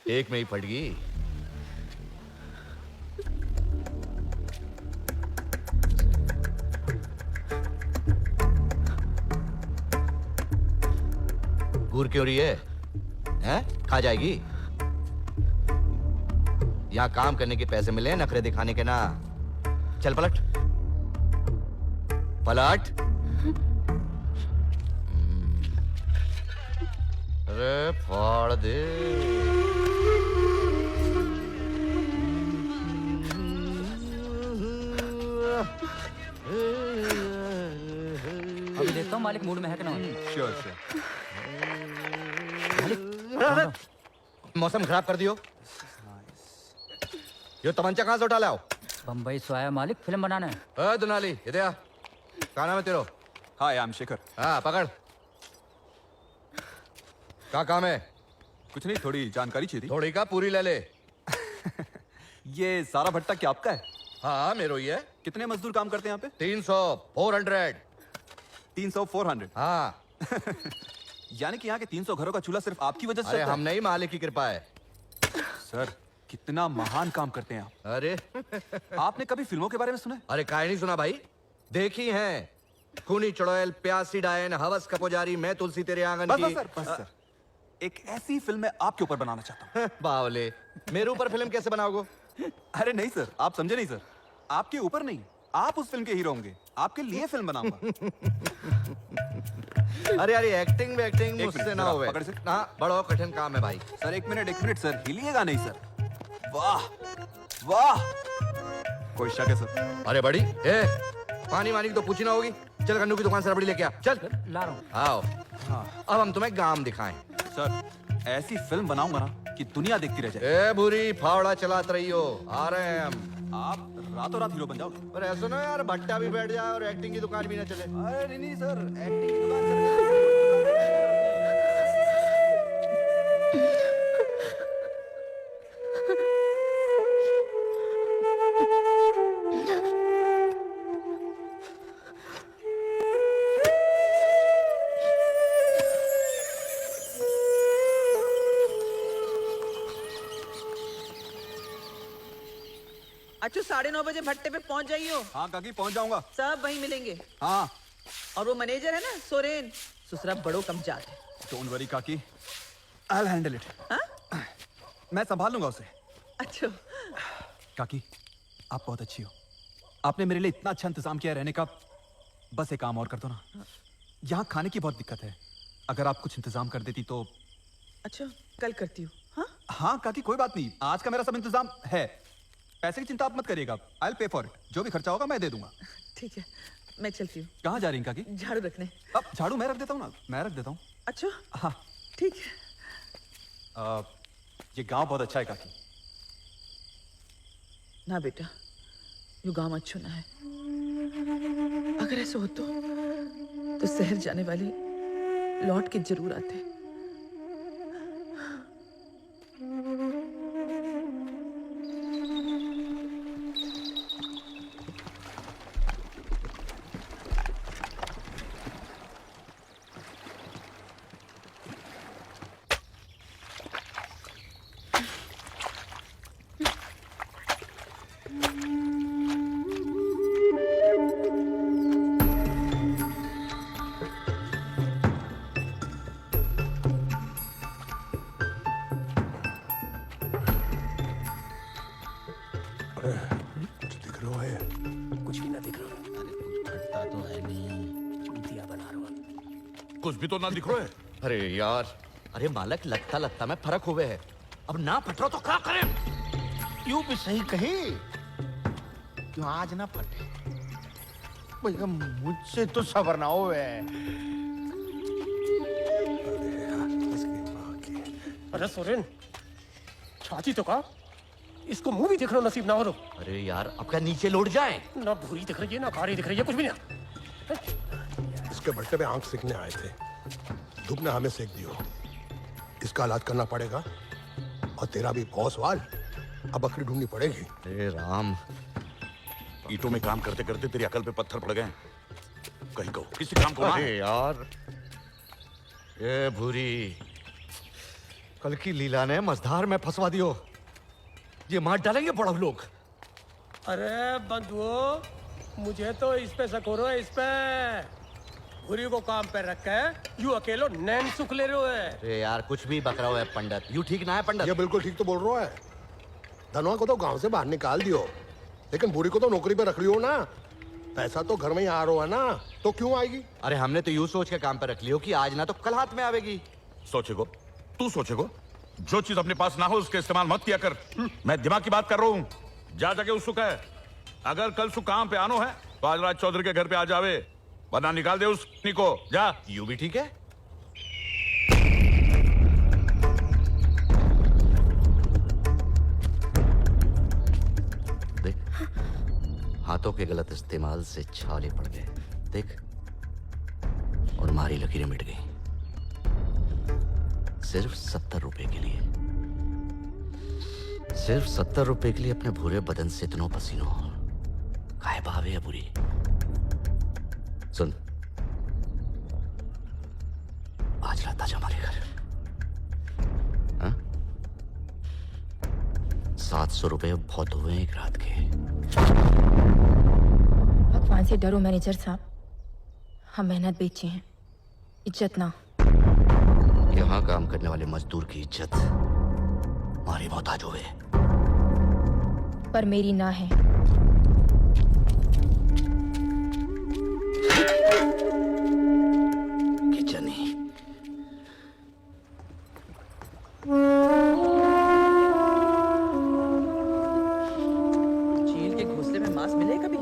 एक में ही फट गई। घूर क्यों रही है? हैं? खा जाएगी। यहां काम करने के पैसे मिले, नखरे दिखाने के ना। चल पलट पलट। अरे फाड़ दे। अभी देखता हूँ मालिक मूड में है कि ना। Sure sure. मौसम खराब कर दियो। ये तमंचा कहां से उठा लाओ? बम्बई से आया मालिक, फिल्म बनाना है। दुनाली इधर आ। कहा नाम है तेरो? हाय आई एम शेखर। हाँ पकड़। क्या काम है? कुछ नहीं, थोड़ी जानकारी चाहिए थी। थोड़ी का पूरी ले ले। ये सारा भट्टा क्या आपका है? हाँ मेरो ही है। कितने मजदूर काम करते हैं यहाँ पे? 300 400। 300 400। हाँ। यानी कि यहाँ के 300 घरों का चूल्हा सिर्फ आपकी वजह से अरे चलता हम नहीं, मालिक की कृपा है। है? सर कितना महान काम करते हैं आप। अरे आपने कभी फिल्मों के बारे में सुना है? अरे काहे नहीं सुना भाई, देखी हैं। खूनी चुड़ैल, प्यासी डायन, हवस का पुजारी, मैं तुलसी तेरे आंगन बस की। बस सर, बस सर। एक ऐसी फिल्म मैं आपके ऊपर बनाना चाहता हूँ। बावले, मेरे ऊपर फिल्म कैसे बनाओगे? अरे नहीं सर, आप समझे नहीं सर। आपके ऊपर नहीं, आप उस फिल्म के हीरो होंगे। आपके लिए फिल्म बनाऊंगा। अरे अरे एक्टिंग वेक्टिंग एक मुझसे मिनट, ना जरा होवे। पकड़ से। हाँ बड़ा कठिन काम है भाई। सर एक मिनट सर, हिलिएगा नहीं सर। वाह वाह, कोई शक है सर? अरे बड़ी पानी वानी की तो पूछी ना होगी। चल गन्नू की दुकान से रबड़ी लेके आ। चल ला रहा हूँ। आओ। हाँ अब हम तुम्हें गांव दिखाएं। सर, ऐसी फिल्म बनाऊंगा ना कि दुनिया देखती रह जाए। ए बुरी फावड़ा चलात रही हो, आ रहे हैं हम। आप रातों रात हीरो बन जाओगे। पर ऐसा ना यार, भट्टा भी बैठ जाए और एक्टिंग की दुकान भी ना चले। अरे नहीं सर, एक्टिंग की दुकान चल अच्छू 9:30 बजे भट्टे पे पहुंच जाइयो। हाँ काकी, पहुंच जाऊंगा। सब वहीं मिलेंगे। हाँ और वो मैनेजर है ना सोरेन, ससुरा बड़ो कम जात है। डोंट वरी काकी, आई विल हैंडल इट। हाँ? मैं संभाल लूंगा उसे। अच्छा काकी, आप बहुत अच्छी हो। आपने मेरे लिए इतना अच्छा इंतजाम किया रहने का। बस एक काम और कर दो ना। यहाँ खाने की बहुत दिक्कत है, अगर आप कुछ इंतजाम कर देती तो। अच्छा कल करती हूँ। हाँ हाँ काकी, कोई बात नहीं, आज का मेरा सब इंतजाम है। पैसे की चिंता आप मत करिएगा, I will pay for it. जो भी खर्चा होगा मैं दे दूंगा। ठीक है, मैं चलती हूँ। कहाँ जा रही हैं काकी? झाड़ू रखने। अब झाड़ू मैं रख देता हूँ ना, मैं रख देता हूँ। अच्छा हाँ ठीक है। ये गांव बहुत अच्छा है काकी। ना बेटा, यू गाँव अच्छो ना है। अगर ऐसा हो तो शहर जाने वाले लौट के जरूर आते। कुछ दिख रहा है? कुछ भी ना दिख रहा। अरे कुछ घटता तो है नहीं, दिया बना रहा। कुछ भी तो ना दिख रहा है। अरे यार, अरे मालक लगता लगता में फर्क हुए है। अब ना फट रहा तो क्या करें? यूं भी सही कही, क्यों आज ना फटे। भैया मुझसे तो सबर ना हो। अरे सोरेन, छाती तो का, इसको मुंह भी देखना नसीब ना हो तो। अरे यार, अब क्या नीचे लौट जाए? ना भूरी दिख रही है ना कारी दिख रही है, कुछ भी नहीं। इसके भट्टे पे आंख सेकने आए थे, धूप ने हमें सेक दियो। इसका इलाज करना पड़ेगा और तेरा भी बहुत सवाल अब बकरी ढूंढनी पड़ेगी। अरे राम, ईंटों में काम करते करते तेरी अकल पे पत्थर पड़ गए। कहीं को किसी काम को ना। अरे यार, ये भूरी कल की लीला ने मझधार में फंसवा दियो। ये मार डालेंगे बड़ा लोग। अरे बंधुओं, मुझे तो इस पे शक हो रहा है, इस पे। भूरी को काम पे रख के यू अकेलो नैन सुख ले रहे है। अरे यार, कुछ भी बक रहा है पंडित। यू ठीक ना है पंडित? ये बिल्कुल ठीक तो बोल रहा है। धनवा को तो गांव से बाहर निकाल दियो, लेकिन बुरी को तो नौकरी पे रख लियो ना। पैसा तो घर में ही आ रहा है ना, तो क्यों आएगी? अरे हमने तो यूं सोच के काम पे रख लियो कि आज ना तो कल हाथ में आवेगी। सोचेगो, तू सोचेगो। जो चीज अपने पास ना हो उसके इस्तेमाल मत किया कर। मैं दिमाग की बात कर रहा हूँ। जा जाके उसको कह, अगर कल सु काम पे आनो है तो आज राज चौधरी के घर पे आ जावे, वरना निकाल दे उस को। जा। यू भी ठीक है? देख, हाथों के गलत इस्तेमाल से छाले पड़ गए। देख, और मारी लकीरें मिट गई। सिर्फ 70 रुपए के लिए। सिर्फ 70 रुपए के लिए अपने भूरे बदन से इतनो पसीनो काहे भावे है बुरी। सुन, आज रात आजा हमारे घर। हाँ? 700 रुपए बहुत हुए एक रात के। भगवान से डरो मैनेजर साहब, हम मेहनत बेचे हैं, इज्जत ना। यहाँ काम करने वाले मजदूर की इज्जत हमारी मोहताज हुए। पर मेरी ना है। किचनी चील के घोंसले में मांस मिले कभी?